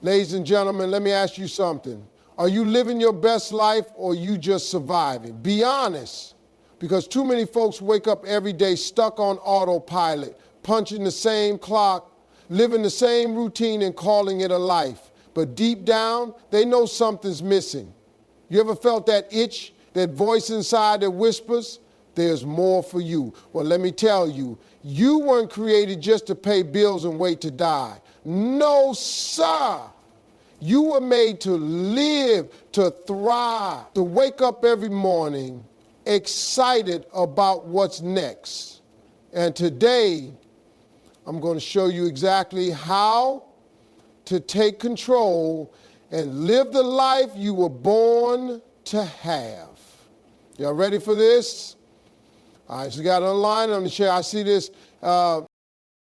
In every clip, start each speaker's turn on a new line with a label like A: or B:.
A: Ladies and gentlemen, let me ask you something. Are you living your best life or are you just surviving? Be honest, because too many folks wake up every day stuck on autopilot, punching the same clock, living the same routine and calling it a life. But deep down, they know something's missing. You ever felt that itch, that voice inside that whispers, there's more for you? Well, let me tell you, you weren't created just to pay bills and wait to die. No, sir. You were made to live, to thrive, to wake up every morning excited about what's next. And today, I'm going to show you exactly how to take control and live the life you were born to have. Y'all ready for this? All right, so we got a line on the chair. I see this.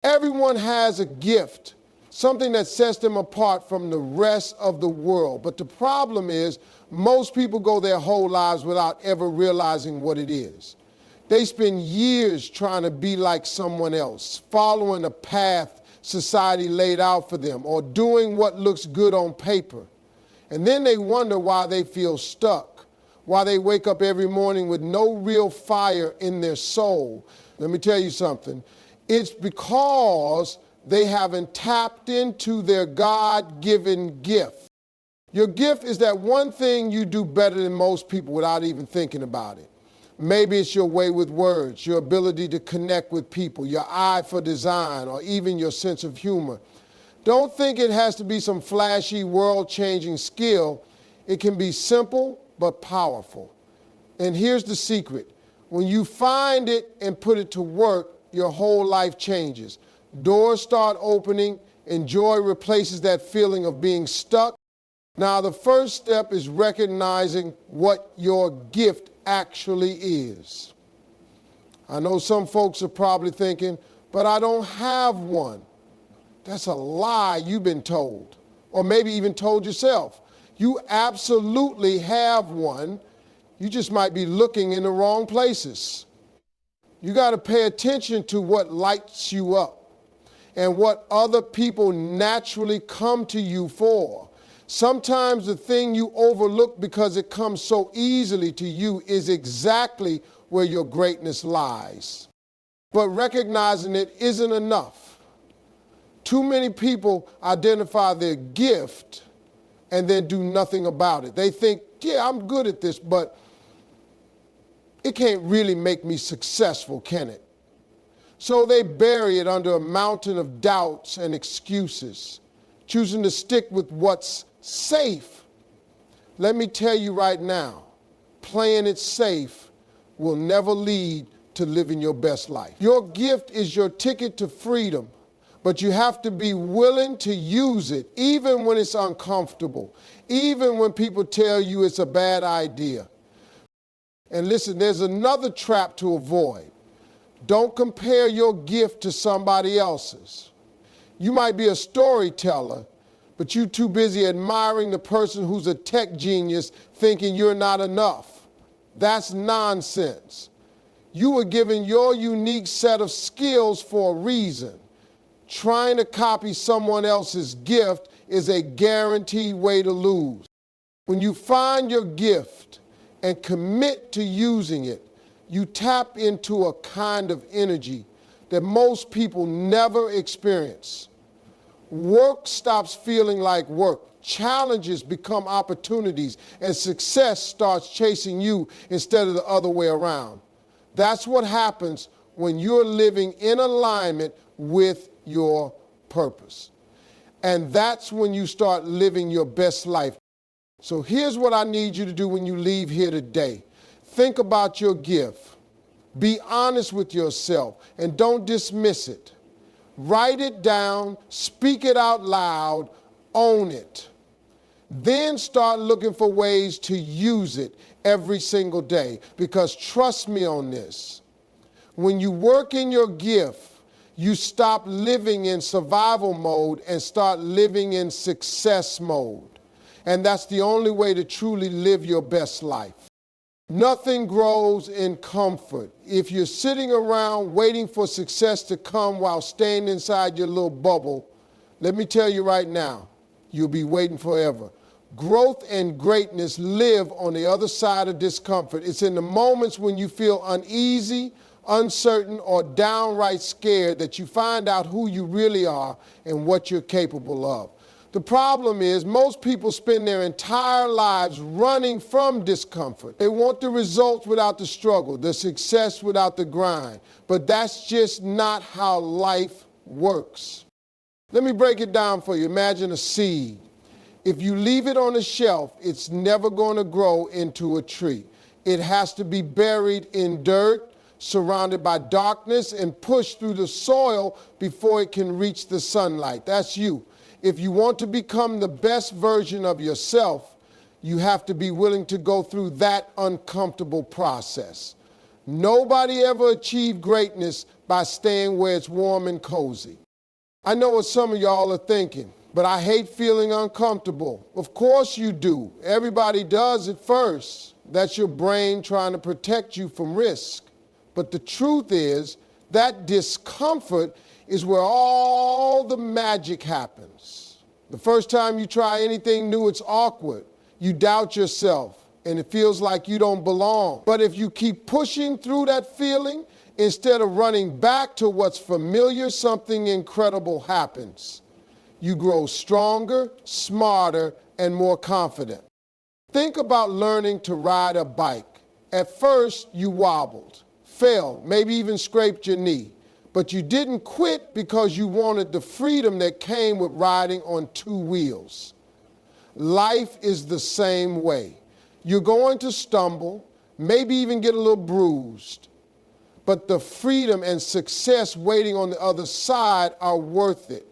A: Everyone has a gift, something that sets them apart from the rest of the world. But the problem is, most people go their whole lives without ever realizing what it is. They spend years trying to be like someone else, following a path society laid out for them, or doing what looks good on paper. And then they wonder why they feel stuck, why they wake up every morning with no real fire in their soul. Let me tell you something. It's because they haven't tapped into their God-given gift. Your gift is that one thing you do better than most people without even thinking about it. Maybe it's your way with words, your ability to connect with people, your eye for design, or even your sense of humor. Don't think it has to be some flashy, world-changing skill. It can be simple but powerful. And here's the secret. When you find it and put it to work, your whole life changes. Doors start opening, and joy replaces that feeling of being stuck. Now, the first step is recognizing what your gift actually is. I know some folks are probably thinking, but I don't have one. That's a lie you've been told, or maybe even told yourself. You absolutely have one. You just might be looking in the wrong places. You got to pay attention to what lights you up and what other people naturally come to you for. Sometimes the thing you overlook because it comes so easily to you is exactly where your greatness lies. But recognizing it isn't enough. Too many people identify their gift and then do nothing about it. They think, yeah, I'm good at this, but it can't really make me successful, can it? So they bury it under a mountain of doubts and excuses, choosing to stick with what's safe. Let me tell you right now, playing it safe will never lead to living your best life. Your gift is your ticket to freedom, but you have to be willing to use it, even when it's uncomfortable, even when people tell you it's a bad idea. And listen, there's another trap to avoid. Don't compare your gift to somebody else's. You might be a storyteller, but you're too busy admiring the person who's a tech genius thinking you're not enough. That's nonsense. You were given your unique set of skills for a reason. Trying to copy someone else's gift is a guaranteed way to lose. When you find your gift and commit to using it, you tap into a kind of energy that most people never experience. Work stops feeling like work. Challenges become opportunities, and success starts chasing you instead of the other way around. That's what happens when you're living in alignment with your purpose. And that's when you start living your best life. So here's what I need you to do when you leave here today. Think about your gift. Be honest with yourself and don't dismiss it. Write it down, speak it out loud, own it. Then start looking for ways to use it every single day. Because trust me on this, when you work in your gift, you stop living in survival mode and start living in success mode. And that's the only way to truly live your best life. Nothing grows in comfort. If you're sitting around waiting for success to come while staying inside your little bubble, let me tell you right now, you'll be waiting forever. Growth and greatness live on the other side of discomfort. It's in the moments when you feel uneasy, uncertain, or downright scared that you find out who you really are and what you're capable of. The problem is most people spend their entire lives running from discomfort. They want the results without the struggle, the success without the grind. But that's just not how life works. Let me break it down for you. Imagine a seed. If you leave it on a shelf, it's never going to grow into a tree. It has to be buried in dirt, surrounded by darkness, and pushed through the soil before it can reach the sunlight. That's you. If you want to become the best version of yourself, you have to be willing to go through that uncomfortable process. Nobody ever achieved greatness by staying where it's warm and cozy. I know what some of y'all are thinking, but I hate feeling uncomfortable. Of course you do. Everybody does at first. That's your brain trying to protect you from risk. But the truth is, that discomfort is where all the magic happens. The first time you try anything new, it's awkward. You doubt yourself, and it feels like you don't belong. But if you keep pushing through that feeling, instead of running back to what's familiar, something incredible happens. You grow stronger, smarter, and more confident. Think about learning to ride a bike. At first, you wobbled, fell, maybe even scraped your knee. But you didn't quit because you wanted the freedom that came with riding on two wheels. Life is the same way. You're going to stumble, maybe even get a little bruised. But the freedom and success waiting on the other side are worth it.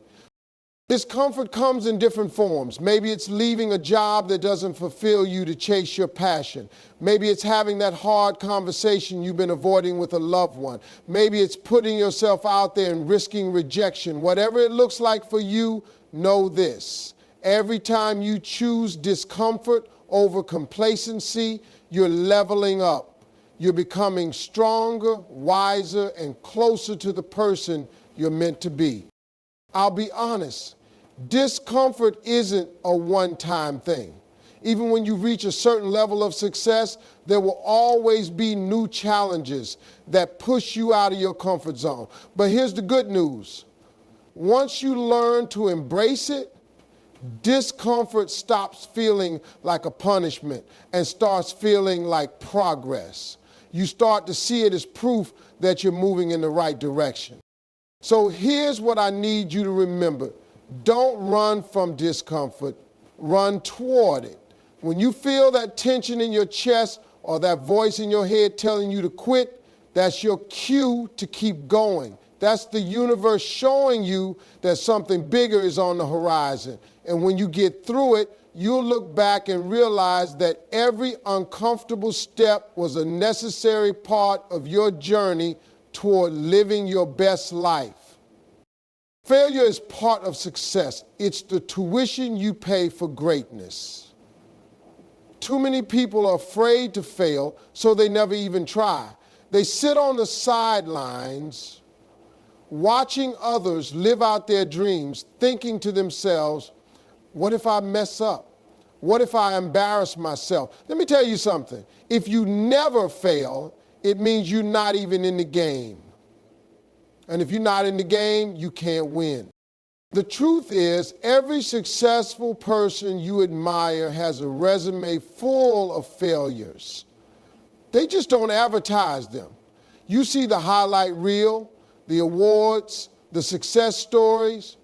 A: Discomfort comes in different forms. Maybe it's leaving a job that doesn't fulfill you to chase your passion. Maybe it's having that hard conversation you've been avoiding with a loved one. Maybe it's putting yourself out there and risking rejection. Whatever it looks like for you, know this. Every time you choose discomfort over complacency, you're leveling up. You're becoming stronger, wiser, and closer to the person you're meant to be. I'll be honest, discomfort isn't a one-time thing. Even when you reach a certain level of success, there will always be new challenges that push you out of your comfort zone. But here's the good news. Once you learn to embrace it, discomfort stops feeling like a punishment and starts feeling like progress. You start to see it as proof that you're moving in the right direction. So here's what I need you to remember. Don't run from discomfort, run toward it. When you feel that tension in your chest or that voice in your head telling you to quit, that's your cue to keep going. That's the universe showing you that something bigger is on the horizon. And when you get through it, you'll look back and realize that every uncomfortable step was a necessary part of your journey toward living your best life. Failure is part of success. It's the tuition you pay for greatness. Too many people are afraid to fail, so they never even try. They sit on the sidelines, watching others live out their dreams, thinking to themselves, what if I mess up? What if I embarrass myself? Let me tell you something. If you never fail, it means you're not even in the game. And if you're not in the game, you can't win. The truth is, every successful person you admire has a resume full of failures. They just don't advertise them. You see the highlight reel, the awards, the success stories,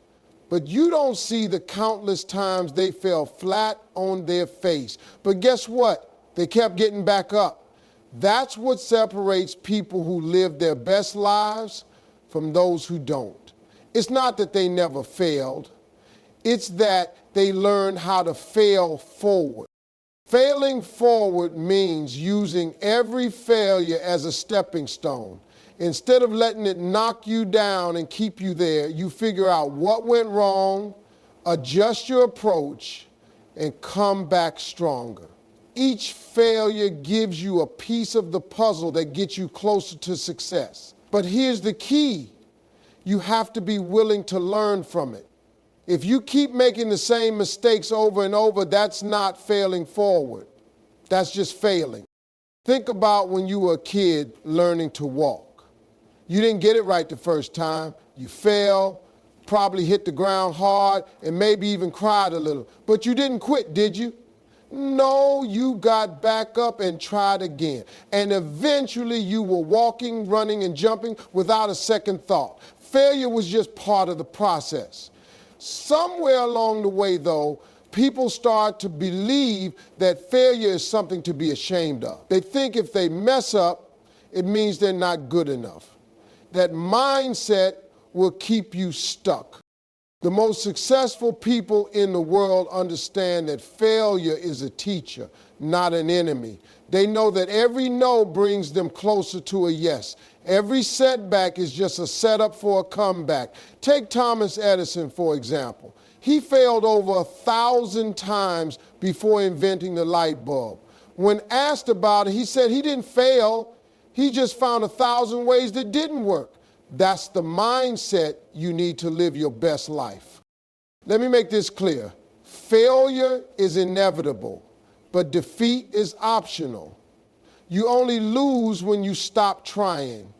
A: but you don't see the countless times they fell flat on their face. But guess what? They kept getting back up. That's what separates people who live their best lives from those who don't. It's not that they never failed. It's that they learned how to fail forward. Failing forward means using every failure as a stepping stone. Instead of letting it knock you down and keep you there, you figure out what went wrong, adjust your approach, and come back stronger. Each failure gives you a piece of the puzzle that gets you closer to success. But here's the key. You have to be willing to learn from it. If you keep making the same mistakes over and over, that's not failing forward. That's just failing. Think about when you were a kid learning to walk. You didn't get it right the first time. You fell, probably hit the ground hard, and maybe even cried a little. But you didn't quit, did you? No, you got back up and tried again. And eventually you were walking, running, and jumping without a second thought. Failure was just part of the process. Somewhere along the way, though, people start to believe that failure is something to be ashamed of. They think if they mess up, it means they're not good enough. That mindset will keep you stuck. The most successful people in the world understand that failure is a teacher, not an enemy. They know that every no brings them closer to a yes. Every setback is just a setup for a comeback. Take Thomas Edison, for example. He failed over 1,000 times before inventing the light bulb. When asked about it, he said he didn't fail. He just found 1,000 ways that didn't work. That's the mindset you need to live your best life. Let me make this clear. Failure is inevitable, but defeat is optional. You only lose when you stop trying.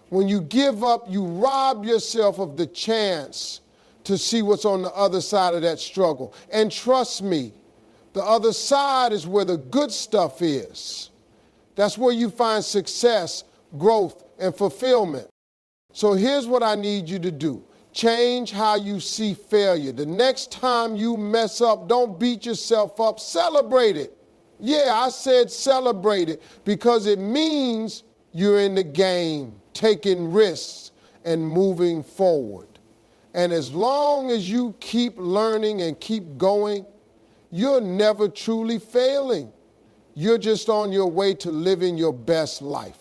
A: When you give up, you rob yourself of the chance to see what's on the other side of that struggle. And trust me, the other side is where the good stuff is. That's where you find success, growth, and fulfillment. So here's what I need you to do. Change how you see failure. The next time you mess up, don't beat yourself up. Celebrate it. Yeah, I said celebrate it because it means you're in the game, taking risks and moving forward. And as long as you keep learning and keep going, you're never truly failing. You're just on your way to living your best life.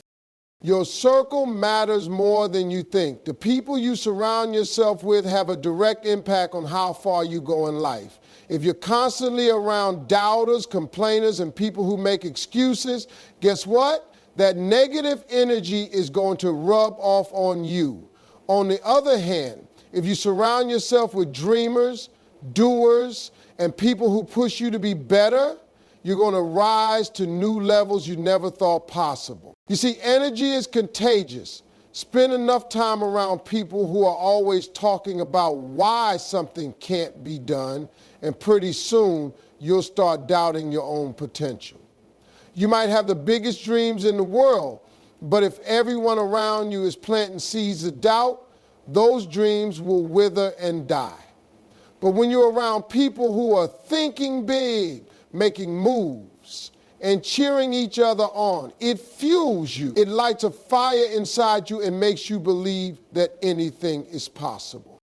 A: Your circle matters more than you think. The people you surround yourself with have a direct impact on how far you go in life. If you're constantly around doubters, complainers, and people who make excuses, guess what? That negative energy is going to rub off on you. On the other hand, if you surround yourself with dreamers, doers, and people who push you to be better, you're going to rise to new levels you never thought possible. You see, energy is contagious. Spend enough time around people who are always talking about why something can't be done, and pretty soon you'll start doubting your own potential. You might have the biggest dreams in the world, but if everyone around you is planting seeds of doubt, those dreams will wither and die. But when you're around people who are thinking big, making moves, and cheering each other on, it fuels you. It lights a fire inside you and makes you believe that anything is possible.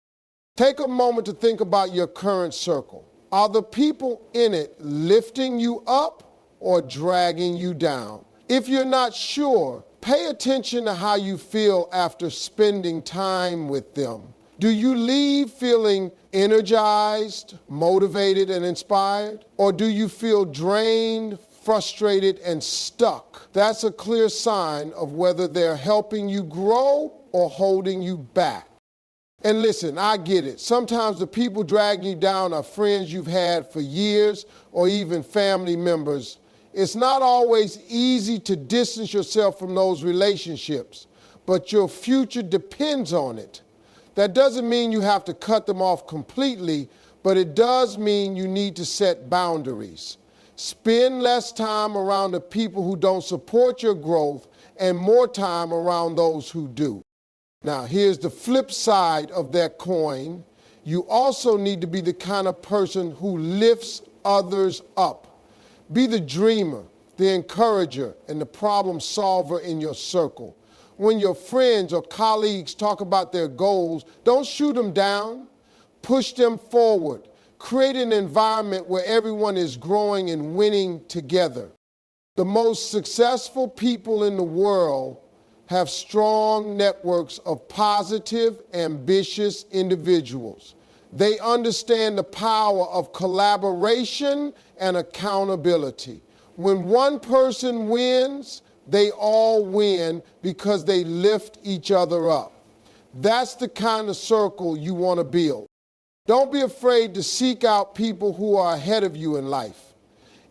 A: Take a moment to think about your current circle. Are the people in it lifting you up or dragging you down? If you're not sure, pay attention to how you feel after spending time with them. Do you leave feeling energized, motivated, and inspired? Or do you feel drained, frustrated, and stuck? That's a clear sign of whether they're helping you grow or holding you back. And listen, I get it. Sometimes the people dragging you down are friends you've had for years or even family members. It's not always easy to distance yourself from those relationships, but your future depends on it. That doesn't mean you have to cut them off completely, but it does mean you need to set boundaries. Spend less time around the people who don't support your growth and more time around those who do. Now, here's the flip side of that coin. You also need to be the kind of person who lifts others up. Be the dreamer, the encourager, and the problem solver in your circle. When your friends or colleagues talk about their goals, don't shoot them down. Push them forward. Create an environment where everyone is growing and winning together. The most successful people in the world have strong networks of positive, ambitious individuals. They understand the power of collaboration and accountability. When one person wins, they all win because they lift each other up. That's the kind of circle you want to build. Don't be afraid to seek out people who are ahead of you in life.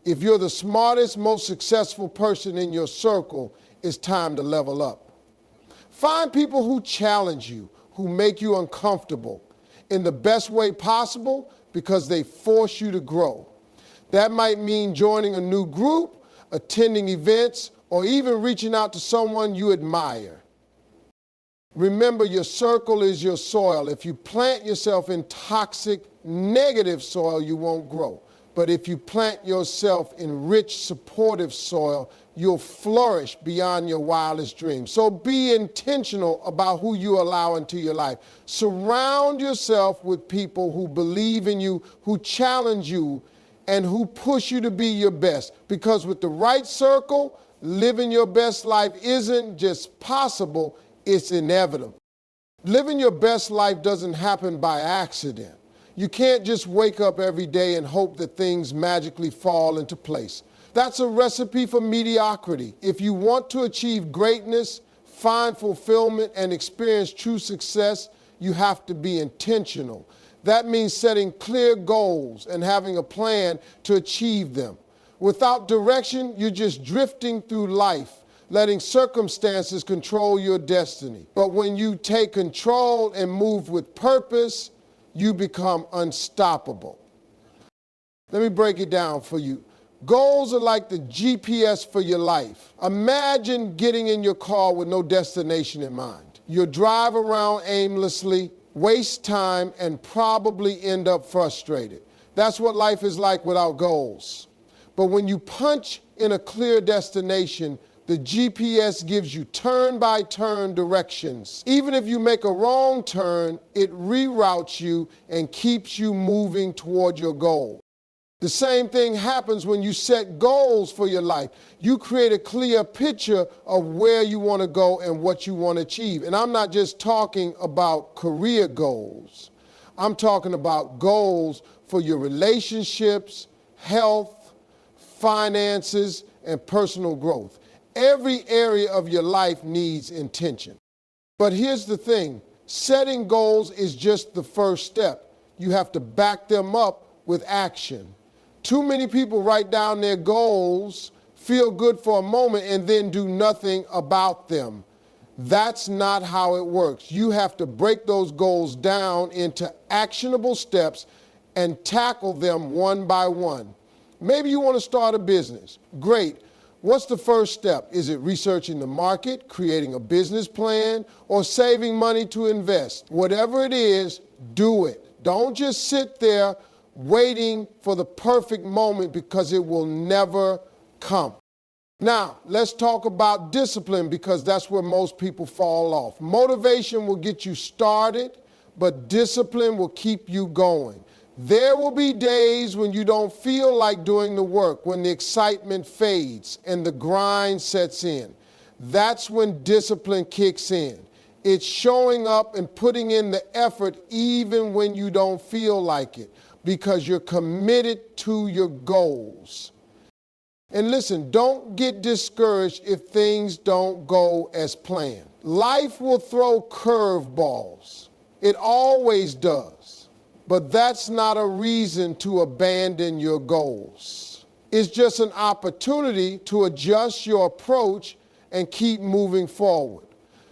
A: If you're the smartest, most successful person in your circle, it's time to level up. Find people who challenge you, who make you uncomfortable in the best way possible because they force you to grow. That might mean joining a new group, attending events, or even reaching out to someone you admire. Remember, your circle is your soil. If you plant yourself in toxic, negative soil, you won't grow. But if you plant yourself in rich, supportive soil, you'll flourish beyond your wildest dreams. So be intentional about who you allow into your life. Surround yourself with people who believe in you, who challenge you, and who push you to be your best. Because with the right circle, living your best life isn't just possible, it's inevitable. Living your best life doesn't happen by accident. You can't just wake up every day and hope that things magically fall into place. That's a recipe for mediocrity. If you want to achieve greatness, find fulfillment, and experience true success, you have to be intentional. That means setting clear goals and having a plan to achieve them. Without direction, you're just drifting through life, letting circumstances control your destiny. But when you take control and move with purpose, you become unstoppable. Let me break it down for you. Goals are like the GPS for your life. Imagine getting in your car with no destination in mind. You'll drive around aimlessly, waste time, and probably end up frustrated. That's what life is like without goals. But when you punch in a clear destination, the GPS gives you turn-by-turn directions. Even if you make a wrong turn, it reroutes you and keeps you moving toward your goal. The same thing happens when you set goals for your life. You create a clear picture of where you want to go and what you want to achieve. And I'm not just talking about career goals. I'm talking about goals for your relationships, health, finances, and personal growth. Every area of your life needs intention. But here's the thing, setting goals is just the first step. You have to back them up with action. Too many people write down their goals, feel good for a moment, and then do nothing about them. That's not how it works. You have to break those goals down into actionable steps and tackle them one by one. Maybe you want to start a business. Great. What's the first step? Is it researching the market, creating a business plan, or saving money to invest? Whatever it is, do it. Don't just sit there waiting for the perfect moment because it will never come. Now, let's talk about discipline because that's where most people fall off. Motivation will get you started, but discipline will keep you going. There will be days when you don't feel like doing the work, when the excitement fades and the grind sets in. That's when discipline kicks in. It's showing up and putting in the effort even when you don't feel like it, because you're committed to your goals. And listen, don't get discouraged if things don't go as planned. Life will throw curveballs. It always does. But that's not a reason to abandon your goals. It's just an opportunity to adjust your approach and keep moving forward.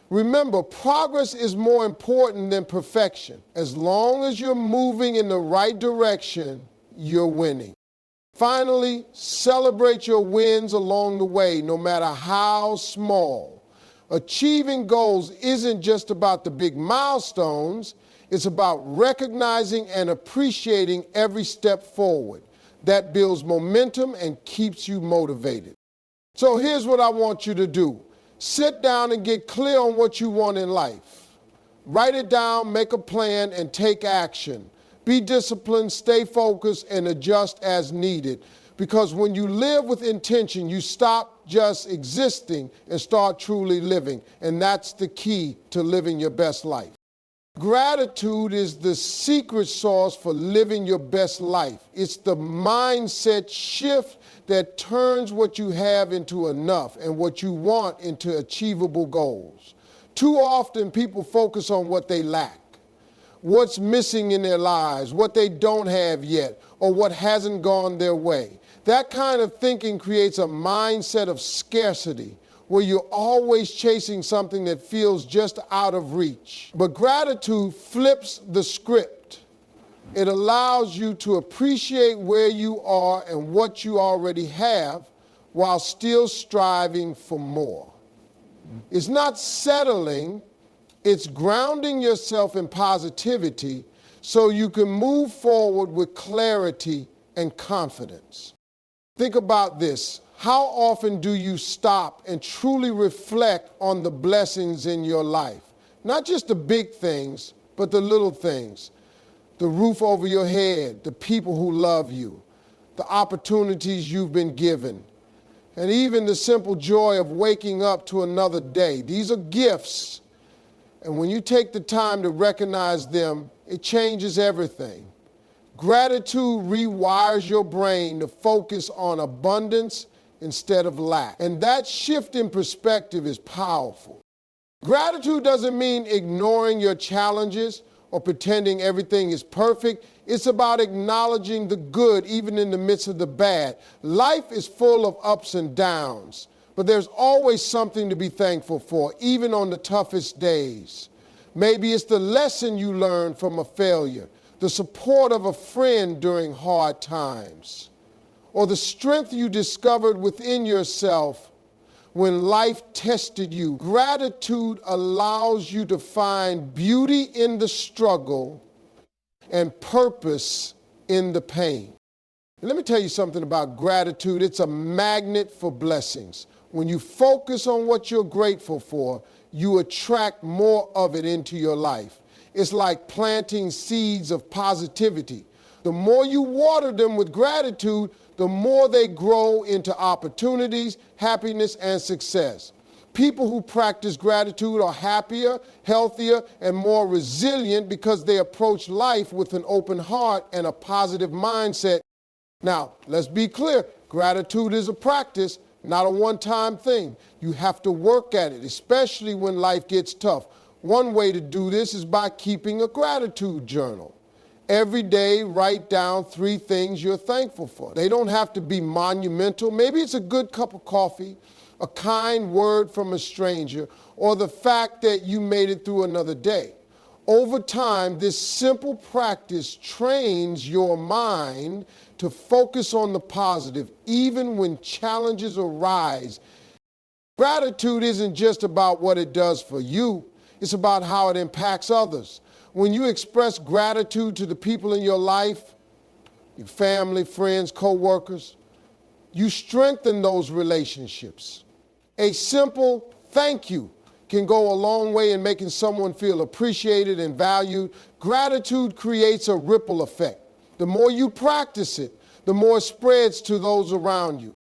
A: Remember, progress is more important than perfection. As long as you're moving in the right direction, you're winning. Finally, celebrate your wins along the way, no matter how small. Achieving goals isn't just about the big milestones. It's about recognizing and appreciating every step forward. That builds momentum and keeps you motivated. So here's what I want you to do. Sit down and get clear on what you want in life. Write it down, make a plan, and take action. Be disciplined, stay focused, and adjust as needed. Because when you live with intention, you stop just existing and start truly living. And that's the key to living your best life. Gratitude is the secret sauce for living your best life. It's the mindset shift that turns what you have into enough and what you want into achievable goals. Too often people focus on what they lack. what's missing in their lives, what they don't have yet, or what hasn't gone their way. That kind of thinking creates a mindset of scarcity, where you're always chasing something that feels just out of reach. But gratitude flips the script. It allows you to appreciate where you are and what you already have while still striving for more. It's not settling, it's grounding yourself in positivity so you can move forward with clarity and confidence. Think about this. How often do you stop and truly reflect on the blessings in your life? Not just the big things, but the little things. The roof over your head, the people who love you, the opportunities you've been given, and even the simple joy of waking up to another day. These are gifts, and when you take the time to recognize them, it changes everything. Gratitude rewires your brain to focus on abundance instead of lack. And that shift in perspective is powerful. Gratitude doesn't mean ignoring your challenges or pretending everything is perfect. It's about acknowledging the good even in the midst of the bad. Life is full of ups and downs, but there's always something to be thankful for, even on the toughest days. Maybe it's the lesson you learned from a failure, the support of a friend during hard times, or the strength you discovered within yourself when life tested you. Gratitude allows you to find beauty in the struggle and purpose in the pain. And let me tell you something about gratitude. It's a magnet for blessings. When you focus on what you're grateful for, you attract more of it into your life. It's like planting seeds of positivity. The more you water them with gratitude, the more they grow into opportunities, happiness, and success. People who practice gratitude are happier, healthier, and more resilient because they approach life with an open heart and a positive mindset. Now, let's be clear. Gratitude is a practice, not a one-time thing. You have to work at it, especially when life gets tough. One way to do this is by keeping a gratitude journal. Every day, write down 3 things you're thankful for. They don't have to be monumental. Maybe it's a good cup of coffee, a kind word from a stranger, or the fact that you made it through another day. Over time, this simple practice trains your mind to focus on the positive, even when challenges arise. Gratitude isn't just about what it does for you. It's about how it impacts others. When you express gratitude to the people in your life, your family, friends, co-workers, you strengthen those relationships. A simple thank you can go a long way in making someone feel appreciated and valued. Gratitude creates a ripple effect. The more you practice it, the more it spreads to those around you.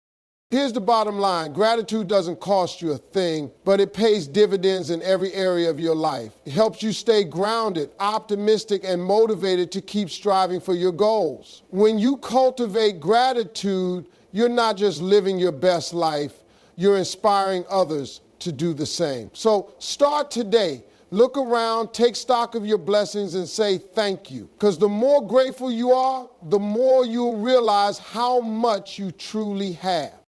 A: Here's the bottom line. Gratitude doesn't cost you a thing, but it pays dividends in every area of your life. It helps you stay grounded, optimistic, and motivated to keep striving for your goals. When you cultivate gratitude, you're not just living your best life, you're inspiring others to do the same. So start today. Look around, take stock of your blessings, and say thank you. Because the more grateful you are, the more you'll realize how much you truly have.